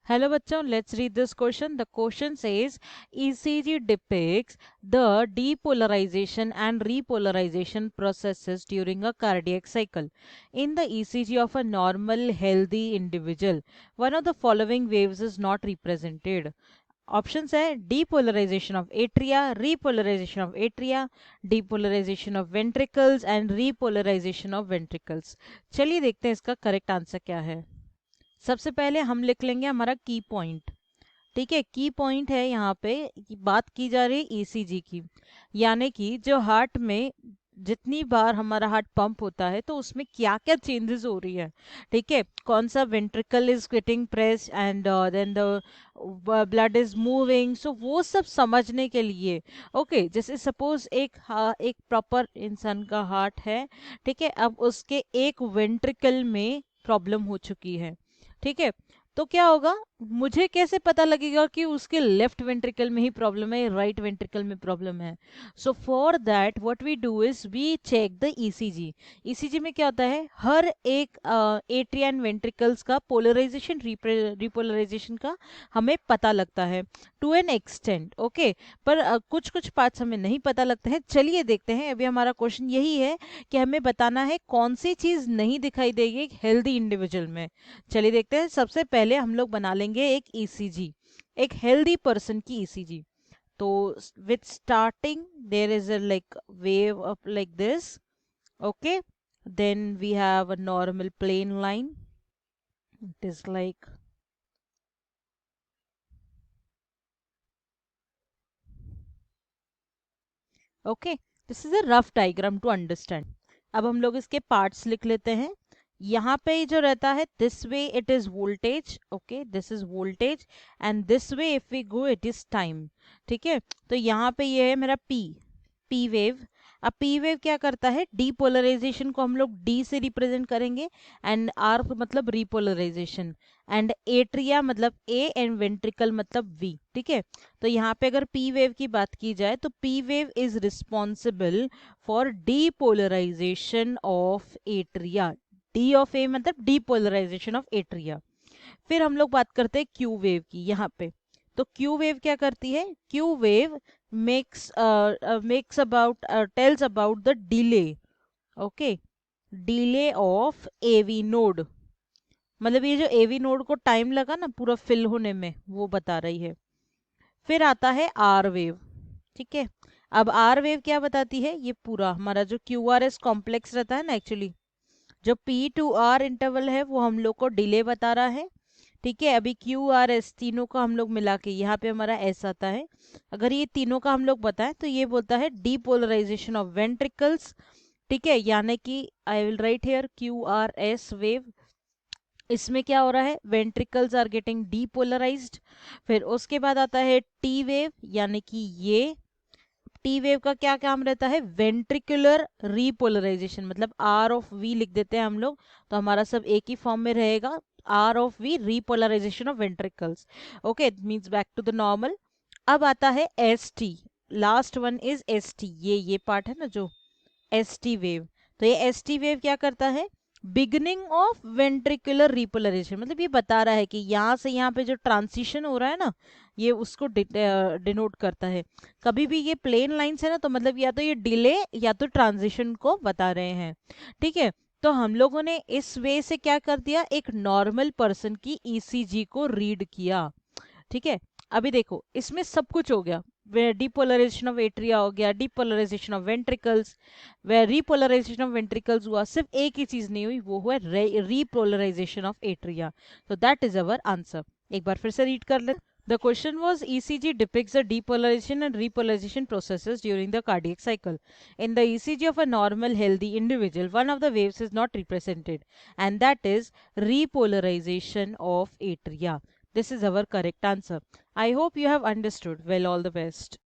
Hello bachon, let's read this question. The question says ECG depicts the depolarization and repolarization processes during a cardiac cycle. In the ECG of a normal healthy individual, one of the following waves is not represented. Options है depolarization of atria, repolarization of atria, depolarization of ventricles and repolarization of ventricles. चलिए देखते हैं इसका correct answer क्या है। सबसे पहले हम लिख लेंगे हमारा की पॉइंट। ठीक है, की पॉइंट है यहाँ पे बात की जा रही ईसीजी की, यानी कि जो हार्ट में जितनी बार हमारा हार्ट पंप होता है तो उसमें क्या क्या चेंजेस हो रही है। ठीक है, कौन सा ventricle is getting press and then the blood is moving, so वो सब समझने के लिए। ओके, जैसे सपोज एक प्रॉपर इंसान का हार्ट है। ठीक है, अब उसके एक वेंट्रिकल में प्रॉब्लम हो चुकी है। ठीक है, तो क्या होगा, मुझे कैसे पता लगेगा कि उसके लेफ्ट वेंट्रिकल में ही प्रॉब्लम है, राइट वेंट्रिकल में प्रॉब्लम है। So for that what we do is we check the ECG. ECG में क्या होता है, हर एक एट्रिया एंड वेंट्रिकल्स का पोलराइजेशन रिपोलराइजेशन का हमें पता लगता है टू एन एक्सटेंट। ओके, पर कुछ कुछ पार्ट्स हमें नहीं पता लगता है। चलिए देखते हैं, अभी हमारा क्वेश्चन यही है कि हमें बताना है कौन सी चीज नहीं दिखाई देगी एक हेल्दी इंडिविजुअल में। चलिए देखते हैं। सबसे पहले हम लोग बना लेंगे एक ईसीजी, एक हेल्दी पर्सन की ईसीजी। तो with starting there is a like wave up like this. Okay, then we have a normal plain line, it is like okay, this is a rough diagram to understand. अब हम लोग इसके parts लिख लेते हैं। यहाँ पे जो रहता है, this way it is voltage. Okay, this is voltage and this way if we go it is time. ठीक है, तो यहाँ पे ये है मेरा पी वेव। अब पी वेव क्या करता है, डीपोलराइजेशन को हम लोग डी से रिप्रेजेंट करेंगे एंड आर मतलब रिपोलराइजेशन, एंड एट्रिया मतलब ए एंड वेंट्रिकल मतलब वी। ठीक है, तो यहाँ पे अगर पी वेव की बात की जाए तो P wave is responsible for depolarization of atria. D of A मतलब डीपोलराइजेशन ऑफ एट्रिया। फिर हम लोग बात करते हैं क्यू वेव की यहाँ पे। तो क्यू वेव क्या करती है, Q wave makes about tells about the delay. Okay, delay of AV node, मतलब ये जो एवी नोड को टाइम लगा ना पूरा फिल होने में, वो बता रही है। फिर आता है आर वेव। ठीक है, अब आर वेव क्या बताती है, ये पूरा हमारा जो क्यू आर एस कॉम्प्लेक्स रहता है ना, एक्चुअली जो पी टू आर इंटरवल है वो हम लोग को डिले बता रहा है। ठीक है, अभी क्यू आर एस तीनों का हम लोग मिला के यहाँ पे हमारा एस आता है। अगर ये तीनों का हम लोग बताएं तो ये बोलता है डीपोलराइजेशन ऑफ वेंट्रिकल्स। ठीक है, यानी कि I will write here Q R S wave. इसमें क्या हो रहा है, वेंट्रिकल्स आर गेटिंग डीपोलराइज्ड। फिर उसके बाद आता है टी वेव, यानी कि ये टी वेव का क्या काम रहता है, वेंट्रिकुलर रीपोलराइजेशन, मतलब आर ऑफ वी लिख देते हैं हम लोग, तो हमारा सब एक ही फॉर्म में रहेगा, R of V repolarisation of ventricles. Okay, it means back to the normal. अब आता है S T, last one is S T, ये पार्ट है ना जो एस टी वेव। तो ये एस टी वेव क्या करता है, बिगनिंग ऑफ वेंट्रिकुलर रिपोलराइजेशन, मतलब ये बता रहा है कि यहाँ से यहाँ पे जो ट्रांसिशन हो रहा है ना, ये उसको डिनोट करता है। कभी भी ये प्लेन लाइंस है ना, तो मतलब या तो ये डिले या तो ट्रांजिशन को बता रहे हैं। ठीक है, तो हम लोगों ने इस वे से क्या कर दिया, एक नॉर्मल पर्सन की ईसीजी को रीड किया। ठीक है, अभी देखो इसमें सब कुछ हो गया, वे डिपोलराइजेशन ऑफ एट्रिया हो गया, depolarisation of ventricles, way repolarisation of ventricles हुआ, सिर्फ एक ही चीज नहीं हुई, वो हुआ रिपोलराइजेशन ऑफ एट्रिया। तो दैट इज अवर आंसर। एक बार फिर से रीड कर ले। The question was ECG depicts the depolarization and repolarization processes during the cardiac cycle. In the ECG of a normal healthy individual, one of the waves is not represented, and that is repolarization of atria. This is our correct answer. I hope you have understood. Well, all the best.